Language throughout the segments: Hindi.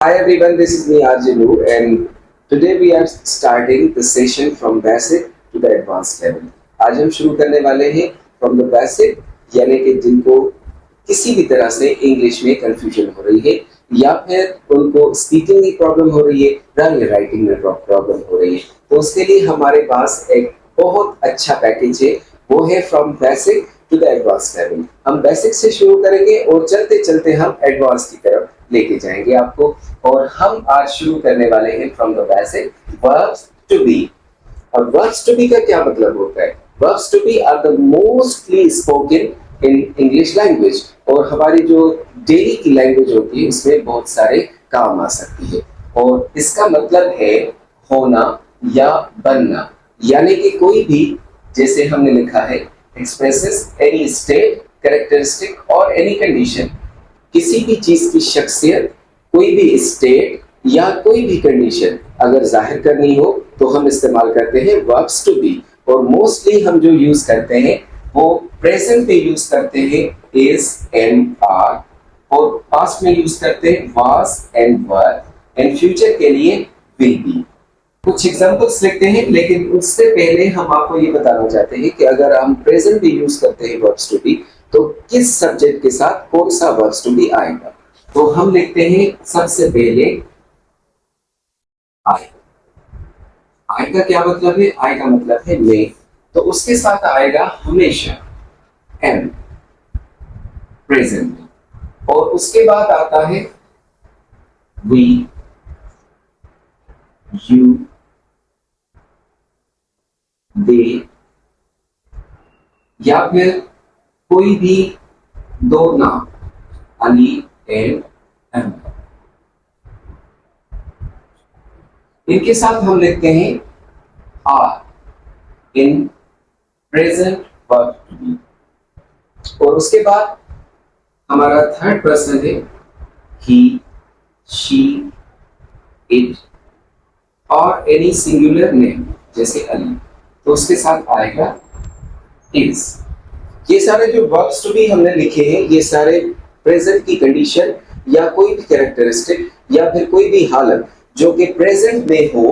Hi everyone, this is me Arjunu and today we are starting the session from basic to the advanced level. आज हम शुरू करने वाले हैं from the basic यानी कि जिनको किसी भी तरह से इंग्लिश में कंफ्यूजन हो रही है या फिर उनको स्पीकिंग में प्रॉब्लम हो रही है या राइटिंग में प्रॉब्लम हो रही है, तो उसके लिए हमारे पास एक बहुत अच्छा पैकेज है। वो है from basic to the advance level. हम बेसिक से शुरू करेंगे और चलते चलते हम एडवांस की तरफ लेके जाएंगे आपको। और हम आज शुरू करने वाले हैं from the basic verbs to be. और वर्ब्स टू बी का क्या मतलब होता है? Verbs to be are the mostly spoken in English language. और हमारी जो डेली की लैंग्वेज होती है उसमें बहुत सारे काम आ सकती है। और इसका मतलब है होना या बनना, यानी कि कोई भी, जैसे हमने लिखा है, एक्सप्रेसेस एनी स्टेट, कैरेक्टरिस्टिक और एनी कंडीशन। किसी भी चीज की शख्सियत, कोई भी स्टेट या कोई भी कंडीशन अगर जाहिर करनी हो तो हम इस्तेमाल करते हैं वर्ब्स टू बी। और मोस्टली हम जो यूज करते हैं वो प्रेजेंट पे यूज करते हैं इज एंड आर, और पास्ट में यूज करते हैं was and were, and future के लिए विल बी। कुछ एग्जांपल्स लिखते हैं, लेकिन उससे पहले हम आपको ये बताना चाहते हैं कि अगर हम प्रेजेंट भी यूज करते हैं वर्ब्स टू बी तो किस सब्जेक्ट के साथ कौन सा वर्ब्स टू बी आएगा। तो हम लिखते हैं सबसे पहले आई। आई का क्या मतलब है? आई का मतलब है मैं, तो उसके साथ आएगा हमेशा एम, प्रेजेंट। और उसके बाद आता है वी, यू, दे, या फिर कोई भी दो नाम, अली एंड अहमद। इनके साथ हम लिखते हैं are in present verb to be. और उसके बाद हमारा थर्ड पर्सन है ही, शी, इट और एनी सिंगुलर नेम जैसे अली, तो उसके साथ आएगा इज। ये सारे जो वर्ब्स टू बी हमने लिखे हैं ये सारे प्रेजेंट की कंडीशन या कोई भी कैरेक्टरिस्टिक या फिर कोई भी हालत जो कि प्रेजेंट में हो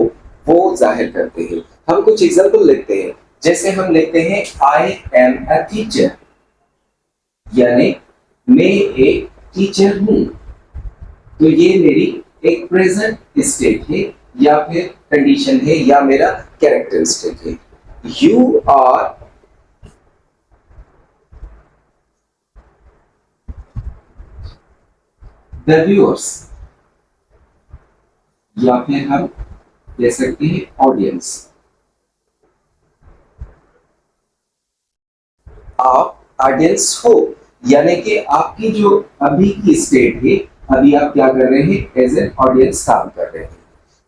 वो जाहिर करते हैं। हम कुछ एग्जांपल लिखते हैं, जैसे हम लिखते हैं आई एम अ टीचर, यानी मैं एक टीचर हूं। तो ये मेरी एक प्रेजेंट स्टेट है या फिर कंडीशन है या मेरा कैरेक्टरिस्टिक है। यू आर द व्यूअर्स, या फिर हम कह सकते हैं ऑडियंस। आप ऑडियंस हो, यानी कि आपकी जो अभी की स्टेट है, अभी आप क्या कर रहे हैं? एज एन ऑडियंस काम कर रहे हैं।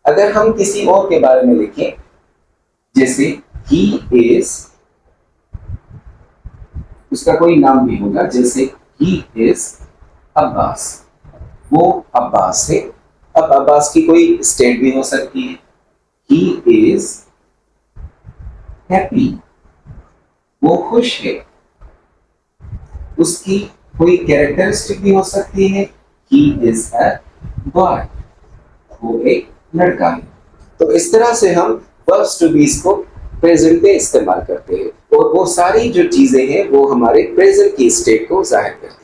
अगर हम किसी और के बारे में लिखें, जैसे ही इज, उसका कोई नाम भी होगा, जैसे ही इज अब्बास, वो अब्बास है। अब अब्बास की कोई स्टेट भी हो सकती है। ही इज हैप्पी, वो खुश है। उसकी कोई कैरेक्टरिस्टिक भी हो सकती है। ही इज अ बॉय, वो एक लड़का है। तो इस तरह से हम वर्ब्स टू बीज को प्रेजेंट में इस्तेमाल करते हैं और वो सारी जो चीजें हैं वो हमारे प्रेजेंट की स्टेट को जाहिर करती हैं।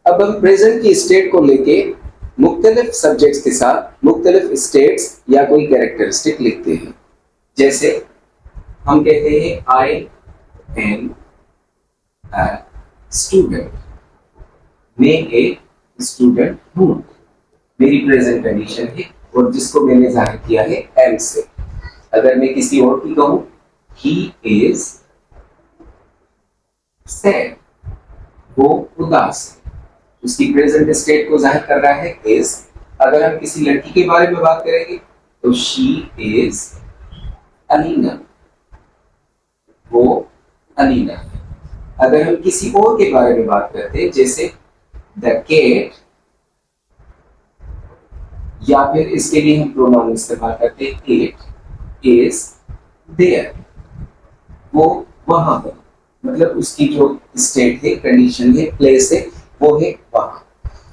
अब हम प्रेजेंट की स्टेट को लेके मुख्तलिफ सब्जेक्ट्स के साथ मुख्तलिफ स्टेट्स या कोई कैरेक्टरिस्टिक लिखते हैं। जैसे हम कहते हैं आई एम अ स्टूडेंट, मैं एक स्टूडेंट हूं, मेरी प्रेजेंट कंडीशन है और जिसको मैंने जाहिर किया है एम से। अगर मैं किसी और की कहूं, ही इज सैड, वो उदास है, उसकी प्रेजेंट स्टेट को जाहिर कर रहा है इज। अगर हम किसी लड़की के बारे में बात करेंगे तो शी इज अलीना, वो अलीना है। अगर हम किसी और के बारे में बात करते हैं, जैसे द कैट, या फिर इसके लिए हम प्रोनाउन इस्तेमाल करते हैं इट इज देयर, वो वहां पर, मतलब उसकी जो स्टेट है, कंडीशन है, प्लेस है, वो है वहां।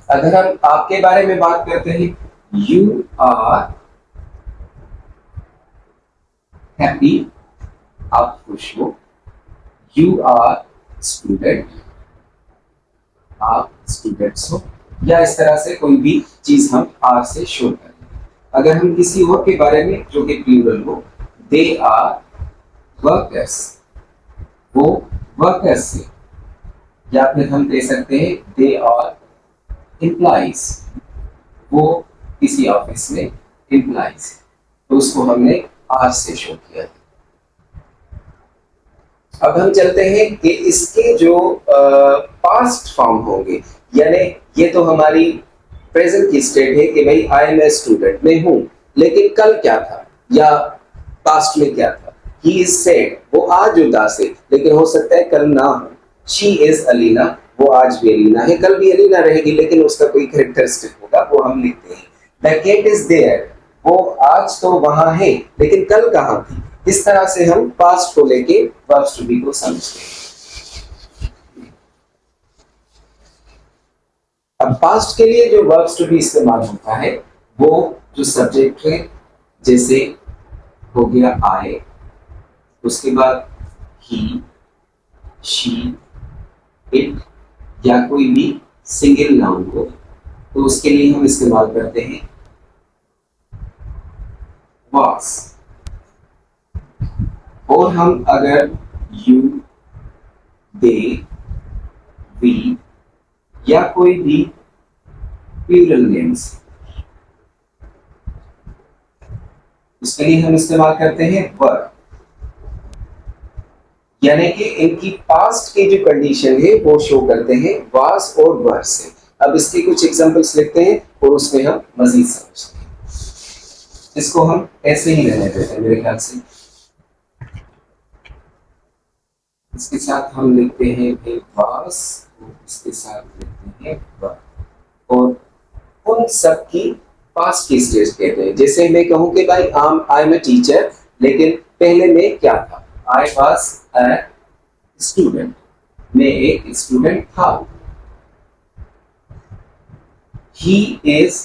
अगर हम आपके बारे में बात करते हैं, यू आर हैप्पी, आप खुश हो। यू आर स्टूडेंट, आप स्टूडेंट्स हो। या इस तरह से कोई भी चीज हम आर से शो करें। अगर हम किसी और के बारे में जो कि प्लूरल हो, दे आर वर्कर्स, वो वर्कर्स से। या फिर हम दे सकते हैं दे आर एम्प्लॉइज, वो किसी ऑफिस में एम्प्लॉइज, तो उसको हमने आर से शो किया। अब हम चलते हैं कि इसके जो पास्ट फॉर्म होंगे, यानी ये तो हमारी प्रेजेंट की स्टेट है कि भाई आई एम ए स्टूडेंट, मैं हूं, लेकिन कल क्या था या पास्ट में क्या था। ही इज सेड, वो आज उदास है, लेकिन हो सकता है कल ना हो। शी इज अलीना, वो आज भी अलीना है, कल भी अलीना रहेगी, लेकिन उसका कोई कैरेक्टरिस्टिक होगा, वो हम लिखते हैं। द कैट इज देयर, वो आज तो वहां है, लेकिन कल कहां थी। इस तरह से हम पास्ट को लेके वर्ब्स टू बी को समझते हैं। अब पास्ट के लिए जो वर्ब्स टू बी इस्तेमाल होता है, वो जो सब्जेक्ट है, जैसे हो गया आई, उसके बाद ही, शी, इट, या कोई भी सिंगल नाउन हो, तो उसके लिए हम इस्तेमाल करते हैं was। और हम अगर यू, दे, वी या कोई भी प्लूरल नेम्स, उसके लिए हम इस्तेमाल करते हैं वर। यानी कि इनकी पास्ट की जो कंडीशन है वो शो करते हैं वास और वर से। अब इसके कुछ एग्जांपल्स लिखते हैं और उसमें हम मजीद समझते हैं। इसको हम ऐसे ही रहने देते हैं मेरे ख्याल से। इसके साथ हम लिखते हैं वास, इसके साथ लिखते हैं वर, और उन सब की पास्ट की स्टेज कहते हैं। जैसे मैं कहूं कि भाई आई एम ए टीचर, लेकिन पहले में क्या था, आई वाज अ स्टूडेंट, मैं एक स्टूडेंट था। ही इज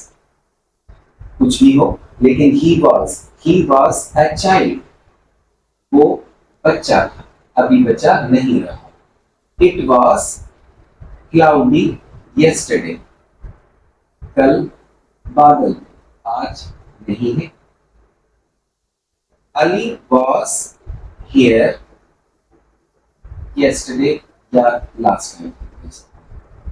कुछ भी हो, लेकिन ही वाज अ चाइल्ड, वो बच्चा था, अभी बच्चा नहीं रहा। इट वाज क्लाउडी yesterday, कल बादल, आज नहीं है। अली was here yesterday या लास्ट टाइम,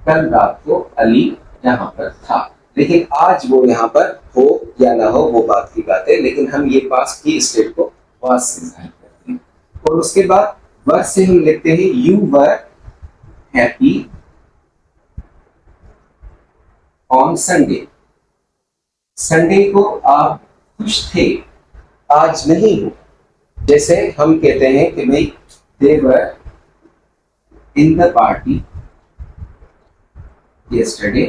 कल रात को अली यहाँ पर था, लेकिन आज वो यहाँ पर हो या ना हो वो बात की बात है, लेकिन हम ये पास्ट की स्टेट को was से जाहिर करते हैं। और उसके बाद वर से हम लिखते हैं you were happy on Sunday, Sunday को आप खुश थे, आज नहीं हो। जैसे हम कहते हैं कि भाई दे वर इन द पार्टी यस्टरडे,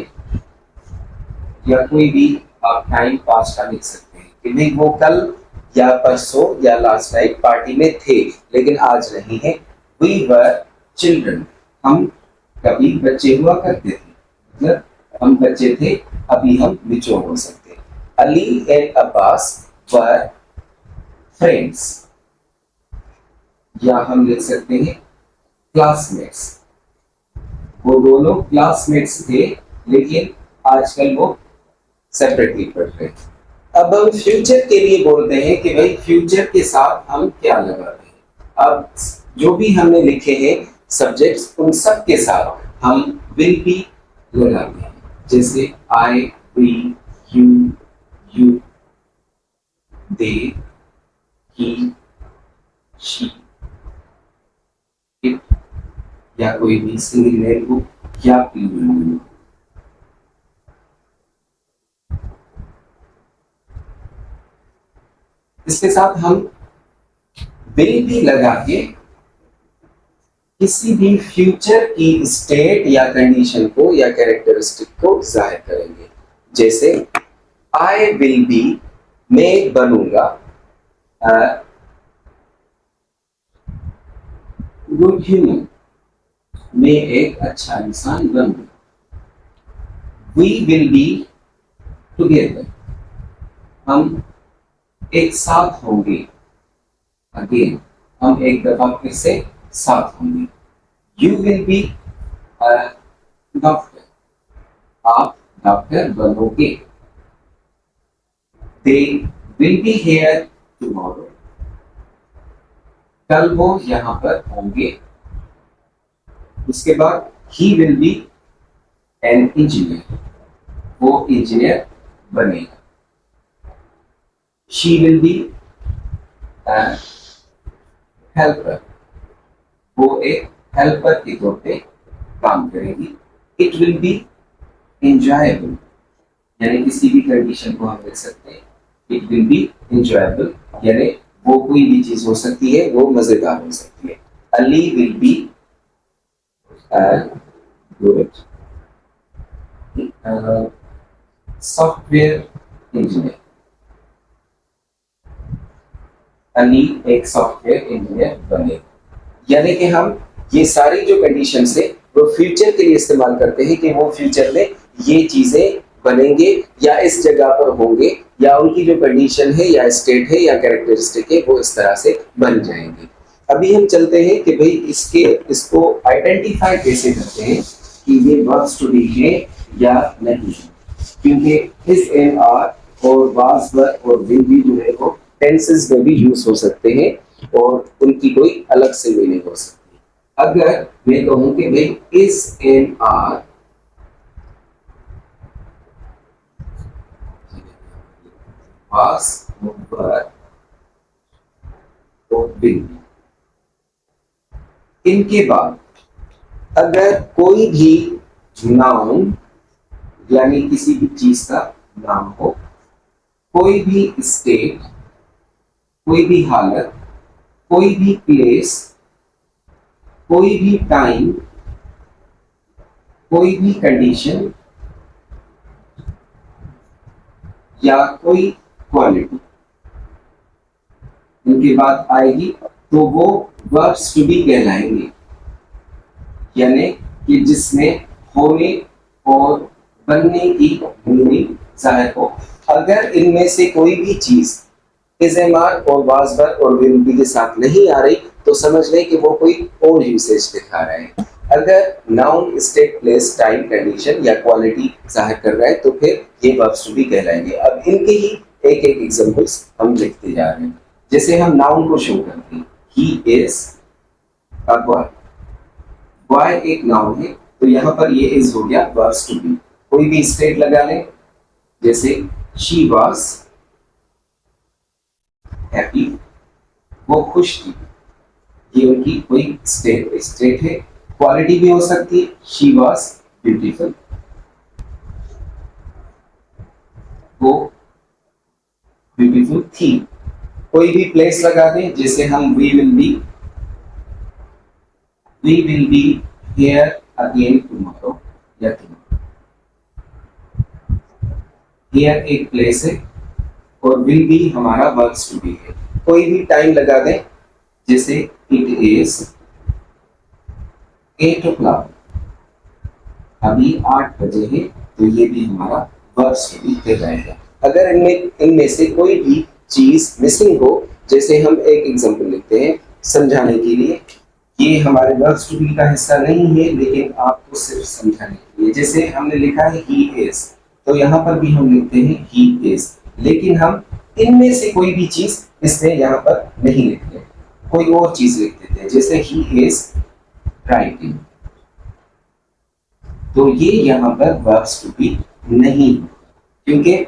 या कोई भी आप टाइम पास्ट का लिख सकते हैं कि भाई वो कल या परसों या लास्ट नाइट पार्टी में थे, लेकिन आज नहीं है। वी वर चिल्ड्रन, हम कभी बच्चे हुआ करते थे, मतलब हम बच्चे थे, अभी हम मैच्योर हो सकते हैं। Ali and Abbas were friends, या हम लिख सकते हैं क्लासमेट्स, वो दोनों क्लासमेट्स थे, लेकिन आजकल वो सेपरेटली पढ़ रहे हैं। अब हम फ्यूचर के लिए बोलते हैं कि भाई फ्यूचर के साथ हम क्या लगा रहे हैं। अब जो भी हमने लिखे हैं सब्जेक्ट्स, उन सब के साथ हम विल बी लगाते हैं। जैसे I, we, you, they, he, she, it, या कोई भी सिंगल नेम हो या प्लूरल नेम हो। इसके साथ हम विल भी लगा के किसी भी फ्यूचर की स्टेट या कंडीशन को या कैरेक्टरिस्टिक को जाहिर करेंगे। जैसे आई विल बी, मैं बनूंगा गुड ह्यूमन, मैं एक अच्छा इंसान बनूंगा। वी विल बी टुगेदर, हम एक साथ होंगे, अगेन हम एक दफा फिर से साथ होंगे। You will be a doctor, आप डॉक्टर बनोगे। They will be here tomorrow, कल वो यहाँ पर होंगे। उसके बाद he will be an engineer, वो इंजीनियर बनेगा। शी विल बी हेल्पर, वो एक हेल्पर के तौर पे काम करेगी। इट विल बी एंजॉयबल, यानी किसी भी कंडीशन को हम लिख सकते हैं। इट विल बी एंजॉयबल यानी वो कोई भी चीज हो सकती है, वो मजेदार हो सकती है। Ali will be good software engineer, Ali एक सॉफ्टवेयर इंजीनियर बने। यानी कि हम ये सारी जो कंडीशन है वो फ्यूचर के लिए इस्तेमाल करते हैं कि वो फ्यूचर में ये चीजें बनेंगे या इस जगह पर होंगे, या उनकी जो कंडीशन है या स्टेट है या कैरेक्टरिस्टिक है वो इस तरह से बन जाएंगे। अभी हम चलते हैं कि भाई इसको आइडेंटिफाई कैसे करते हैं कि ये वर्ब्स टू बी है या नहीं, क्योंकि इस एम आर और वाज वर और विल बी जो है वो टेंसेस में भी यूज हो सकते हैं और उनकी कोई अलग से मीनिंग हो सकती है। अगर मैं कहूं कि भाई इस एम आर वाज वर और विल बी, इनके बाद अगर कोई भी नाउन यानी किसी भी चीज का नाम हो, कोई भी स्टेट, कोई भी हालत, कोई भी प्लेस, कोई भी टाइम, कोई भी कंडीशन या कोई क्वालिटी उनके बाद आएगी तो वो वर्ब्स टू बी कहलाएंगे, यानी कि जिसमें होने और बनने की मीनिंग जाहिर हो। अगर इनमें से कोई भी चीज इस एम आर और वाज वर और विल बी के साथ नहीं आ रही तो समझ लें कि वो कोई और यूसेज दिखा रहा है। अगर noun, state, place, time, condition या क्वालिटी जाहिर कर रहा है तो फिर ये वर्ब्स टू बी कहलाएंगे। अब इनके ही एक एक एग्जांपल्स हम लिखते जा रहे हैं। जैसे हम नाउन को शो करते हैं, he is a boy, boy एक नाउन है तो यहाँ पर ये इज हो गया वर्ब्स टू बी। कोई भी स्टेट लगा लें, जैसे शी वाज हैप्पी, वो खुश थी, ये उनकी कोई स्टेट है। क्वालिटी भी हो सकती है, शी वाज ब्यूटीफुल, वो ब्यूटीफुल थी। कोई भी प्लेस लगा दें, जैसे हम we will be here again tomorrow या टुमारो, हियर एक प्लेस है और विल बी हमारा वर्ब्स टू बी है। कोई भी टाइम लगा दें, जैसे इट इज 8 o'clock, अभी 8 बजे है तो ये भी हमारा वर्ब्स टू बी कहलाएगा। अगर इनमें से कोई भी चीज मिसिंग हो, जैसे हम एक एग्जांपल लिखते हैं समझाने के लिए, ये हमारे वर्ब्स टू बी का हिस्सा नहीं है लेकिन आपको सिर्फ समझाने के लिए। जैसे हमने लिखा है ही इज, तो यहाँ पर भी हम लिखते हैं ही इज, लेकिन हम इनमें से कोई भी चीज इसमें यहाँ पर नहीं लिखते, कोई और चीज लिख देते हैं, जैसे ही इज राइटिंग, तो ये यहाँ पर वर्ब्स टू बी नहीं, क्योंकि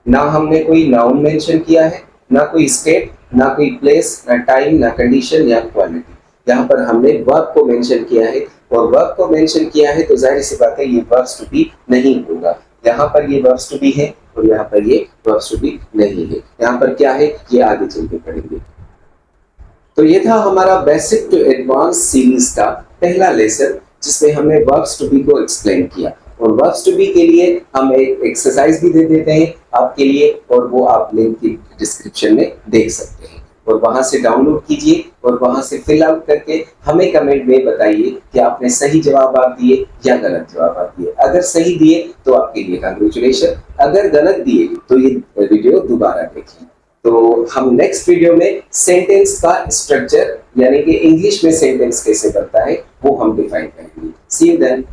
ना हमने कोई नाउन मेंशन किया है, ना कोई स्टेट, ना कोई प्लेस, ना टाइम, ना कंडीशन या क्वालिटी। यहाँ पर हमने वर्ब को मेंशन किया है और वर्ब को मेंशन किया है तो जाहिर सी बात है ये वर्ब्स टू बी नहीं होगा। यहाँ पर ये वर्ब्स टू बी है और यहाँ पर ये वर्ब्स टू बी नहीं है। यहाँ पर क्या है ये आगे चल के पढ़ेंगे। तो ये था हमारा बेसिक टू एडवांस सीरीज का पहला लेसन, जिसमें हमने वर्ब्स टू बी को एक्सप्लेन किया। और वर्ब्स टू बी के लिए हम एक एक्सरसाइज भी दे देते हैं आपके लिए, और वो आप लिंक की डिस्क्रिप्शन में देख सकते हैं। और वहां से डाउनलोड कीजिए और वहां से फिल आउट करके हमें कमेंट में बताइए कि आपने सही जवाब आप दिए या गलत जवाब आप दिए। अगर सही दिए तो आपके लिए कांग्रेचुलेशन, अगर गलत दिए तो ये वीडियो दोबारा देखिए। तो हम नेक्स्ट वीडियो में सेंटेंस का स्ट्रक्चर यानी कि इंग्लिश में सेंटेंस कैसे बनता है वो हम डिफाइन करेंगे। सी यू देन।